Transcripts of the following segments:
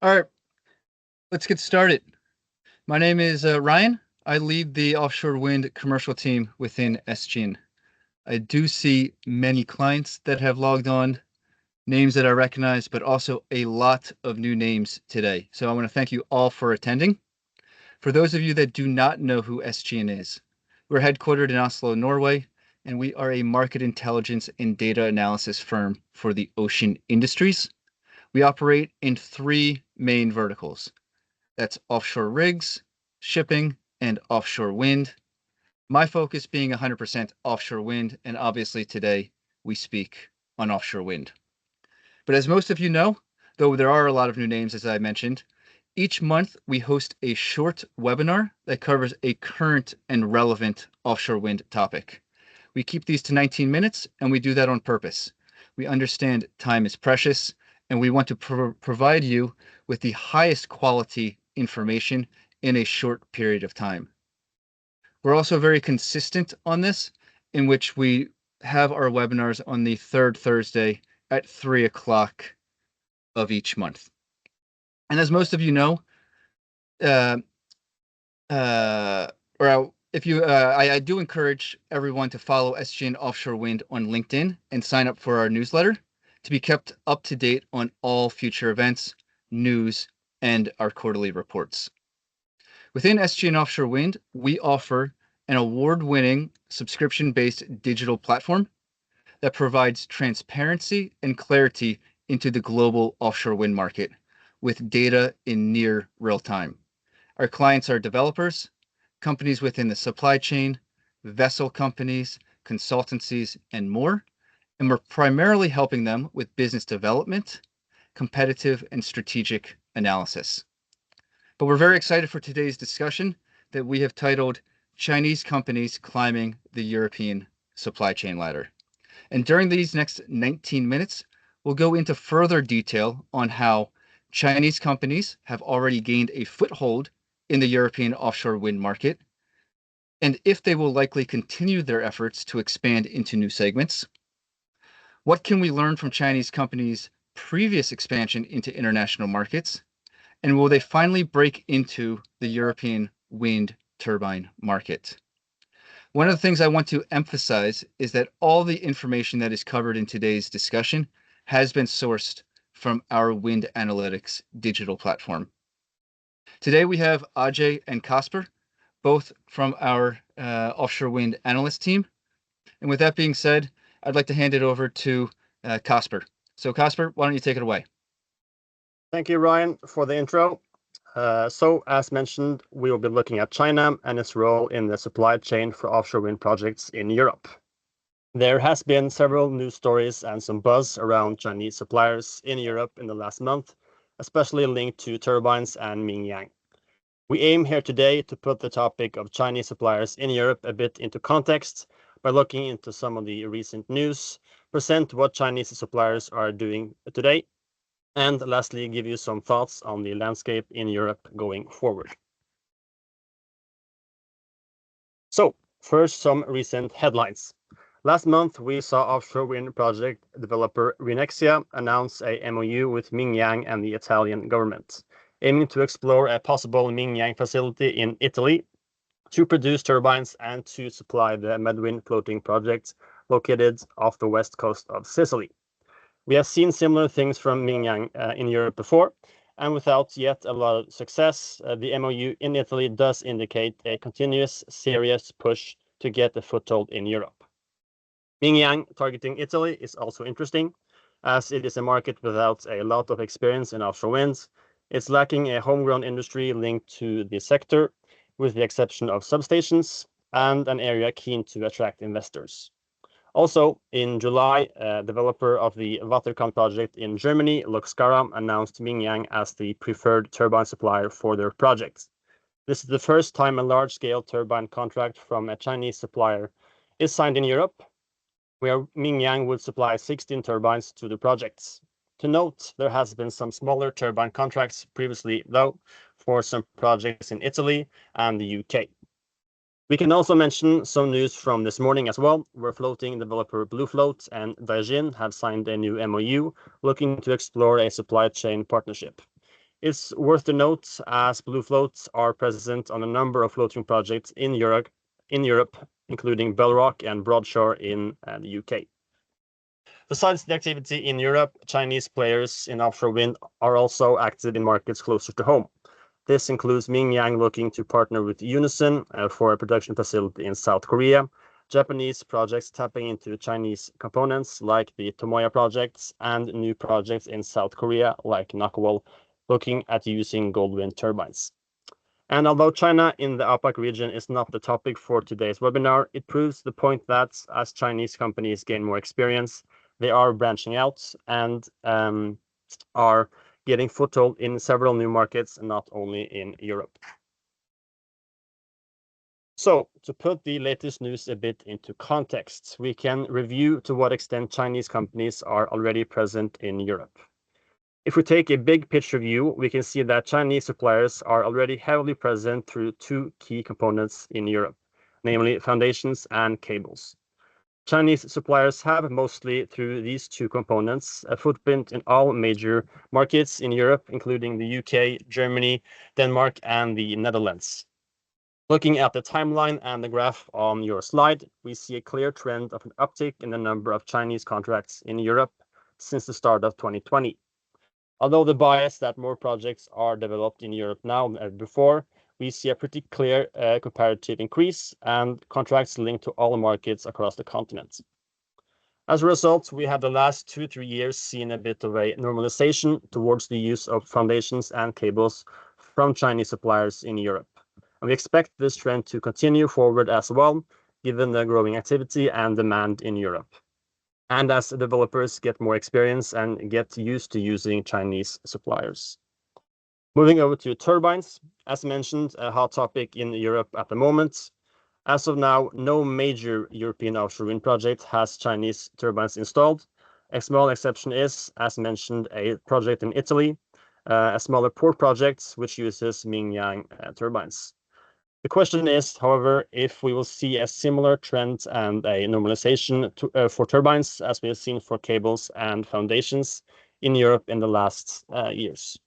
All right, let's get started. My name is Ryan. I lead the offshore wind commercial team within SGN. I do see many clients that have logged on, names that I recognize, but also a lot of new names today. So I want to thank you all for attending. For those of you that do not know who SGN is, we're headquartered in Oslo, Norway, and we are a market intelligence and data analysis firm for the ocean industries. We operate in three main verticals. That's offshore rigs, shipping, and offshore wind. My focus being 100% offshore wind, and obviously today we speak on offshore wind. But as most of you know, though there are a lot of new names as I mentioned, each month we host a short webinar that covers a current and relevant offshore wind topic. We keep these to 19 minutes, and we do that on purpose. We understand time is precious, and we want to provide you with the highest quality information in a short period of time. We're also very consistent on this, in which we have our webinars on the third Thursday at 3 o'clock of each month. And as most of you know, uh, if you, I do encourage everyone to follow SGN Offshore Wind on LinkedIn and sign up for our newsletter to be kept up to date on all future events, news, and our quarterly reports. Within SGN Offshore Wind, we offer an award-winning subscription-based digital platform that provides transparency and clarity into the global offshore wind market with data in near real time. Our clients are developers, companies within the supply chain, vessel companies, consultancies, and more. And we're primarily helping them with business development, competitive, and strategic analysis. But we're very excited for today's discussion that we have titled Chinese Companies Climbing the European Supply Chain Ladder. And during these next 19 minutes, we'll go into further detail on how Chinese companies have already gained a foothold in the European offshore wind market, and if they will likely continue their efforts to expand into new segments. What can we learn from Chinese companies' previous expansion into international markets? And will they finally break into the European wind turbine market? One of the things I want to emphasize is that all the information that is covered in today's discussion has been sourced from our wind analytics digital platform. Today we have Ajay and Kasper, both from our offshore wind analyst team. And with that being said, I'd like to hand it over to Kasper. So Kasper, why don't you take it away? Thank you, Ryan, for the intro. As mentioned, we will be looking at China and its role in the supply chain for offshore wind projects in Europe. There has been several news stories and some buzz around Chinese suppliers in Europe in the last month, especially linked to turbines and Mingyang. We aim here today to put the topic of Chinese suppliers in Europe a bit into context by looking into some of the recent news, present what Chinese suppliers are doing today, and lastly, give you some thoughts on the landscape in Europe going forward. So, first, some recent headlines. Last month, we saw offshore wind project developer Renexia announce a MOU with Mingyang and the Italian government, aiming to explore a possible Mingyang facility in Italy to produce turbines and to supply the Medwind floating project located off the west coast of Sicily. We have seen similar things from Mingyang in Europe before, and without yet a lot of success, the MOU in Italy does indicate a continuous, serious push to get a foothold in Europe. Mingyang targeting Italy is also interesting, as it is a market without a lot of experience in offshore winds. It's lacking a homegrown industry linked to the sector, with the exception of substations, and an area keen to attract investors. Also, in July, developer of the Waterkant project in Germany, Luxcara, announced Mingyang as the preferred turbine supplier for their projects. This is the first time a large-scale turbine contract from a Chinese supplier is signed in Europe, where Mingyang would supply 16 turbines to the projects. To note, there has been some smaller turbine contracts previously, though, for some projects in Italy and the UK. We can also mention some news from this morning as well, where floating developer Bluefloat and Daijin have signed a new MOU looking to explore a supply chain partnership. It's worth to note as blue floats are present on a number of floating projects in Europe, including Bellrock and Broadshore in the UK. Besides the activity in Europe, Chinese players in offshore wind are also active in markets closer to home. This includes Mingyang looking to partner with Unison for a production facility in South Korea, Japanese projects tapping into Chinese components like the Tomoya projects, and new projects in South Korea like Nakwal looking at using Goldwind turbines. And although China in the APAC region is not the topic for today's webinar, it proves the point that as Chinese companies gain more experience, they are branching out and are getting foothold in several new markets, not only in Europe. So, to put the latest news a bit into context, we can review to what extent Chinese companies are already present in Europe. If we take a big picture view, we can see that Chinese suppliers are already heavily present through two key components in Europe, namely foundations and cables. Chinese suppliers have, mostly through these two components, a footprint in all major markets in Europe, including the UK, Germany, Denmark, and the Netherlands. Looking at the timeline and the graph on your slide, we see a clear trend of an uptick in the number of Chinese contracts in Europe since the start of 2020. Although the bias that more projects are developed in Europe now than ever before, we see a pretty clear comparative increase and contracts linked to all markets across the continent. As a result, we have the last 2-3 years seen a bit of a normalization towards the use of foundations and cables from Chinese suppliers in Europe. And we expect this trend to continue forward as well, given the growing activity and demand in Europe, and as developers get more experience and get used to using Chinese suppliers. Moving over to turbines, as mentioned, a hot topic in Europe at the moment. As of now, no major European offshore wind project has Chinese turbines installed. A small exception is, as mentioned, a project in Italy, a smaller port project which uses Mingyang turbines. The question is, however, if we will see a similar trend and a normalization for turbines as we have seen for cables and foundations in Europe in the last years.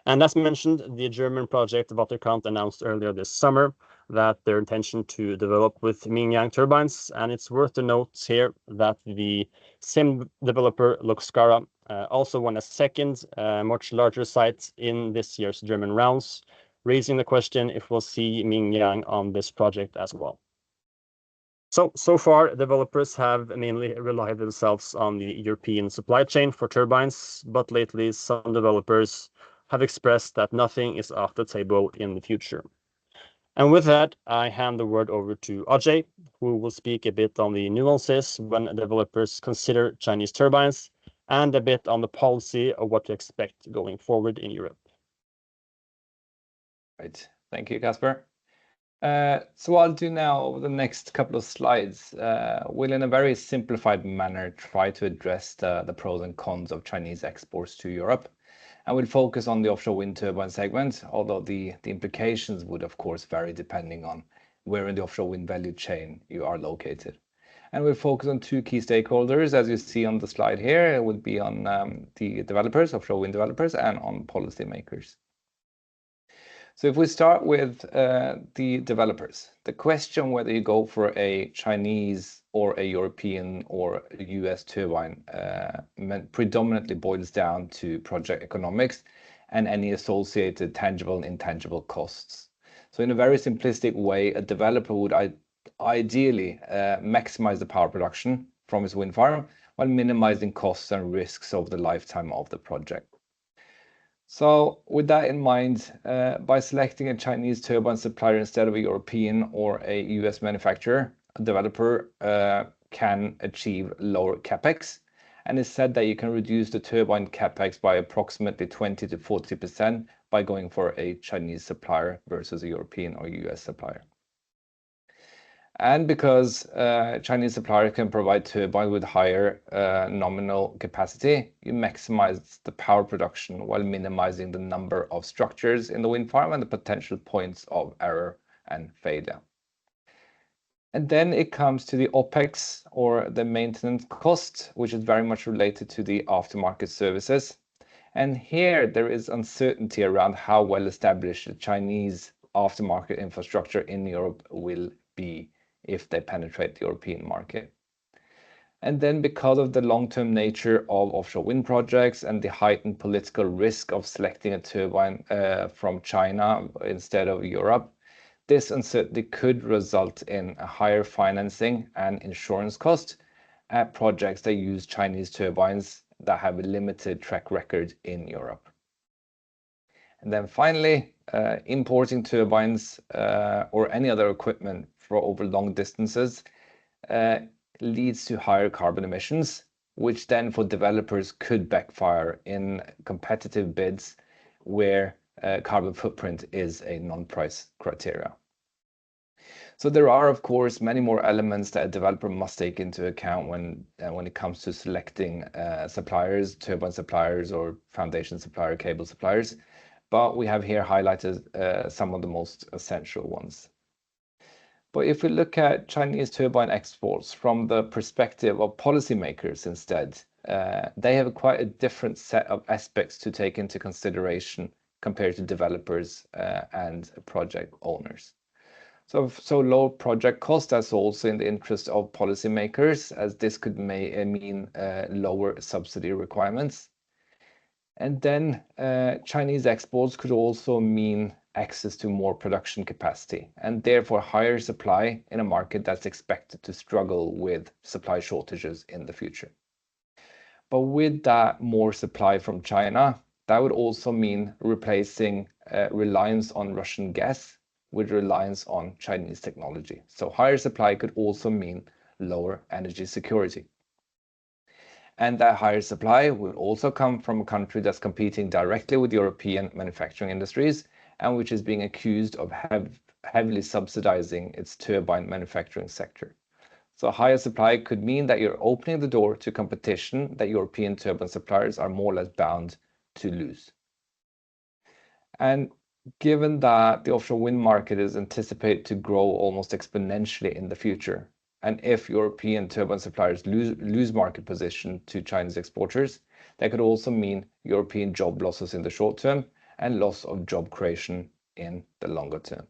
And as mentioned, the German project Waterkant announced earlier this summer that their intention to develop with Mingyang turbines, and it's worth to note here that the same developer Luxcara also won a second, much larger site in this year's German rounds, raising the question if we'll see Mingyang on this project as well. So far, developers have mainly relied themselves on the European supply chain for turbines, but lately some developers have expressed that nothing is off the table in the future. And with that, I hand the word over to Ajay, who will speak a bit on the nuances when developers consider Chinese turbines and a bit on the policy of what to expect going forward in Europe. Right, thank you, Casper. So what I'll do now over the next couple of slides will in a very simplified manner try to address the pros and cons of Chinese exports to Europe. And we'll focus on the offshore wind turbine segment, although the implications would of course vary depending on where in the offshore wind value chain you are located. And we'll focus on two key stakeholders, as you see on the slide here. It would be on the developers, offshore wind developers, and on policymakers. So if we start with the developers, the question whether you go for a Chinese or a European or a US turbine predominantly boils down to project economics and any associated tangible and intangible costs. So in a very simplistic way, a developer would ideally maximize the power production from his wind farm while minimizing costs and risks over the lifetime of the project. So with that in mind, by selecting a Chinese turbine supplier instead of a European or a US manufacturer, a developer can achieve lower capex, and it's said that you can reduce the turbine capex by approximately 20 to 40% by going for a Chinese supplier versus a European or US supplier. And because Chinese suppliers can provide turbines with higher nominal capacity, you maximize the power production while minimizing the number of structures in the wind farm and the potential points of error and failure. And then it comes to the OPEX, or the maintenance cost, which is very much related to the aftermarket services. And here there is uncertainty around how well established the Chinese aftermarket infrastructure in Europe will be if they penetrate the European market. And then because of the long-term nature of offshore wind projects and the heightened political risk of selecting a turbine from China instead of Europe, this uncertainty could result in a higher financing and insurance cost at projects that use Chinese turbines that have a limited track record in Europe. And then finally, importing turbines or any other equipment for over long distances leads to higher carbon emissions, which then for developers could backfire in competitive bids where carbon footprint is a non-price criteria. So there are, of course, many more elements that a developer must take into account when it comes to selecting suppliers, turbine suppliers, or foundation supplier, cable suppliers. But we have here highlighted some of the most essential ones. But if we look at Chinese turbine exports from the perspective of policymakers instead, they have quite a different set of aspects to take into consideration compared to developers and project owners. So low project cost, that's also in the interest of policymakers, as this could mean lower subsidy requirements. And then Chinese exports could also mean access to more production capacity and therefore higher supply in a market that's expected to struggle with supply shortages in the future. But with that more supply from China, that would also mean replacing reliance on Russian gas with reliance on Chinese technology. So higher supply could also mean lower energy security. And that higher supply would also come from a country that's competing directly with European manufacturing industries and which is being accused of heavily subsidizing its turbine manufacturing sector. So higher supply could mean that you're opening the door to competition that European turbine suppliers are more or less bound to lose. And given that the offshore wind market is anticipated to grow almost exponentially in the future, and if European turbine suppliers lose market position to Chinese exporters, that could also mean European job losses in the short term and loss of job creation in the longer term.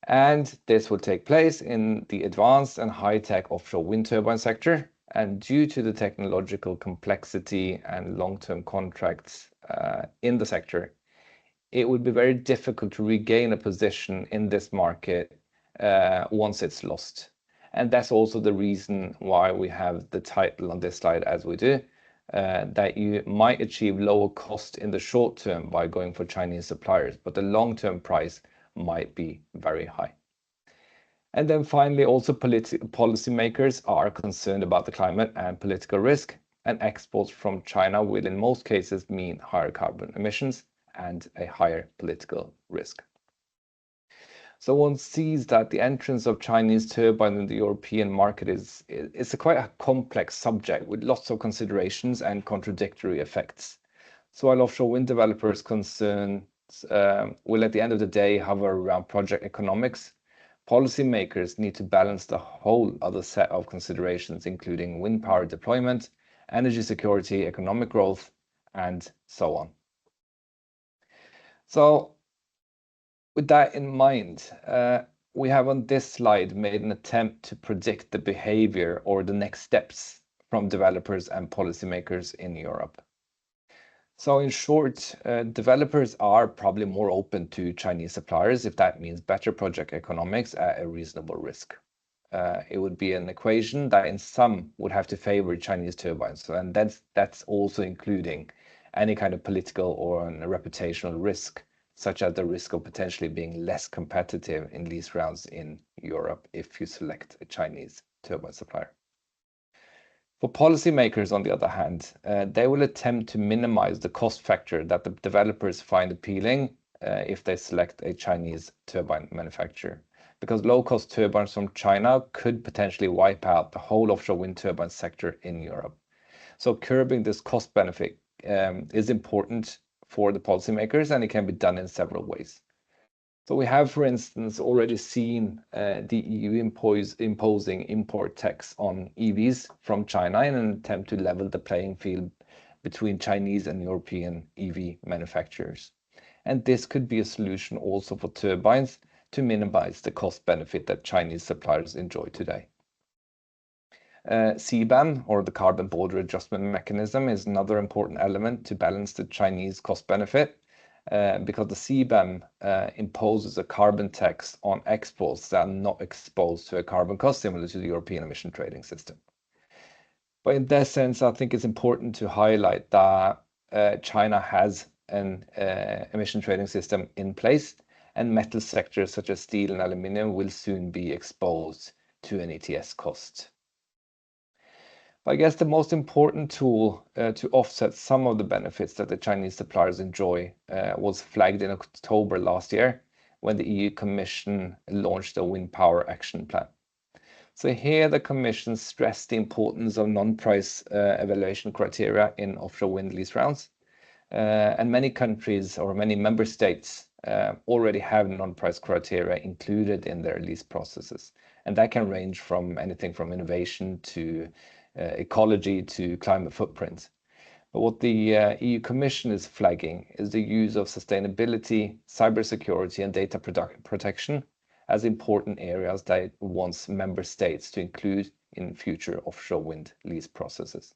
And this will take place in the advanced and high-tech offshore wind turbine sector. And due to the technological complexity and long-term contracts in the sector, it would be very difficult to regain a position in this market once it's lost. And that's also the reason why we have the title on this slide as we do, that you might achieve lower cost in the short term by going for Chinese suppliers, but the long-term price might be very high. And then finally, also policymakers are concerned about the climate and political risk, and exports from China will in most cases mean higher carbon emissions and a higher political risk. So one sees that the entrance of Chinese turbine in the European market is quite a complex subject with lots of considerations and contradictory effects. So while offshore wind developers' concerns will at the end of the day hover around project economics, policymakers need to balance the whole other set of considerations, including wind power deployment, energy security, economic growth, and so on. So with that in mind, we have on this slide made an attempt to predict the behavior or the next steps from developers and policymakers in Europe. So in short, developers are probably more open to Chinese suppliers if that means better project economics at a reasonable risk. It would be an equation that in some would have to favor Chinese turbines, and that's also including any kind of political or reputational risk, such as the risk of potentially being less competitive in lease rounds in Europe if you select a Chinese turbine supplier. For policymakers, on the other hand, they will attempt to minimize the cost factor that the developers find appealing if they select a Chinese turbine manufacturer, because low-cost turbines from China could potentially wipe out the whole offshore wind turbine sector in Europe. So curbing this cost benefit is important for the policymakers, and it can be done in several ways. So we have, for instance, already seen the EU imposing import tax on EVs from China in an attempt to level the playing field between Chinese and European EV manufacturers. And this could be a solution also for turbines to minimize the cost benefit that Chinese suppliers enjoy today. CBAM, or the Carbon Border Adjustment Mechanism, is another important element to balance the Chinese cost benefit, because the CBAM imposes a carbon tax on exports that are not exposed to a carbon cost similar to the European emission trading system. But in that sense, I think it's important to highlight that China has an emission trading system in place, and metal sectors such as steel and aluminium will soon be exposed to an ETS cost. But I guess the most important tool to offset some of the benefits that the Chinese suppliers enjoy was flagged in October last year when the EU Commission launched a Wind Power Action Plan. So here the Commission stressed the importance of non-price evaluation criteria in offshore wind lease rounds. And many countries or many member states already have non-price criteria included in their lease processes. And that can range from anything from innovation to ecology to climate footprint. But what the EU Commission is flagging is the use of sustainability, cybersecurity, and data protection as important areas that it wants member states to include in future offshore wind lease processes.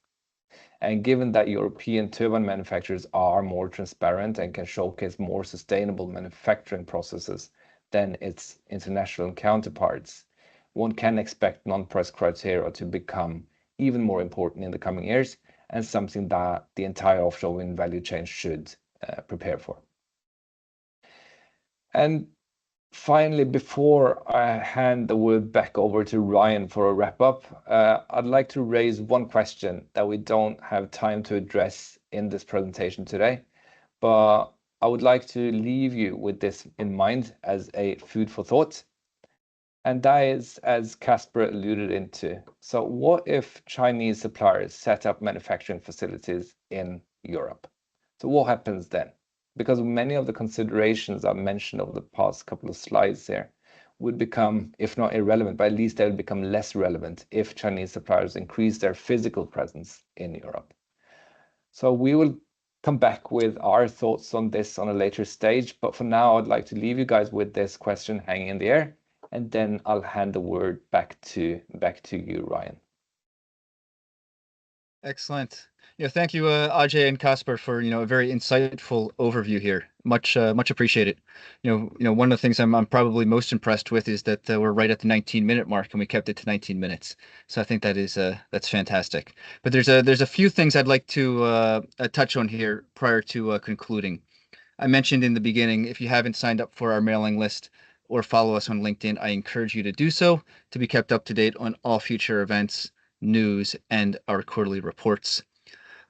And given that European turbine manufacturers are more transparent and can showcase more sustainable manufacturing processes than its international counterparts, one can expect non-price criteria to become even more important in the coming years, and something that the entire offshore wind value chain should prepare for. And finally, before I hand the word back over to Ryan for a wrap-up, I'd like to raise one question that we don't have time to address in this presentation today, but I would like to leave you with this in mind as a food for thought. And that is, as Casper alluded into, so what if Chinese suppliers set up manufacturing facilities in Europe? So what happens then? Because many of the considerations I mentioned over the past couple of slides there would become, if not irrelevant, but at least they would become less relevant if Chinese suppliers increase their physical presence in Europe. So we will come back with our thoughts on this on a later stage, but for now I'd like to leave you guys with this question hanging in the air, and then I'll hand the word back to you, Ryan. Excellent. Thank you, Ajay and Casper, for a very insightful overview here. Much appreciated. One of the things I'm probably most impressed with is that we're right at the 19-minute mark, and we kept it to 19 minutes. So I think that's fantastic. But there's a few things I'd like to touch on here prior to concluding. I mentioned in the beginning, if you haven't signed up for our mailing list or follow us on LinkedIn, I encourage you to do so to be kept up to date on all future events, news, and our quarterly reports.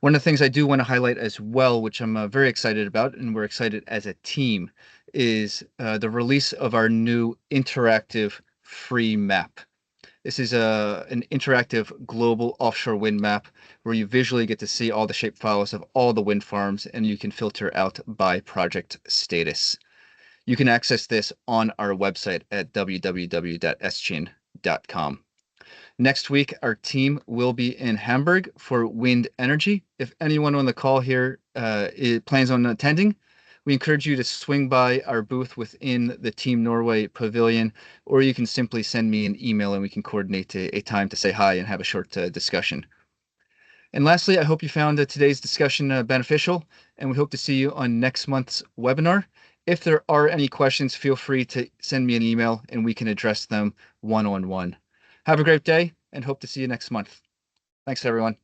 One of the things I do want to highlight as well, which I'm very excited about, and we're excited as a team, is the release of our new interactive free map. This is an interactive global offshore wind map where you visually get to see all the shape files of all the wind farms, and you can filter out by project status. You can access this on our website at www.schin.com. Next week, our team will be in Hamburg for wind energy. If anyone on the call here plans on attending, we encourage you to swing by our booth within the Team Norway pavilion, or you can simply send me an email and we can coordinate a time to say hi and have a short discussion. And lastly, I hope you found today's discussion beneficial, and we hope to see you on next month's webinar. If there are any questions, feel free to send me an email and we can address them one-on-one. Have a great day and hope to see you next month. Thanks, everyone.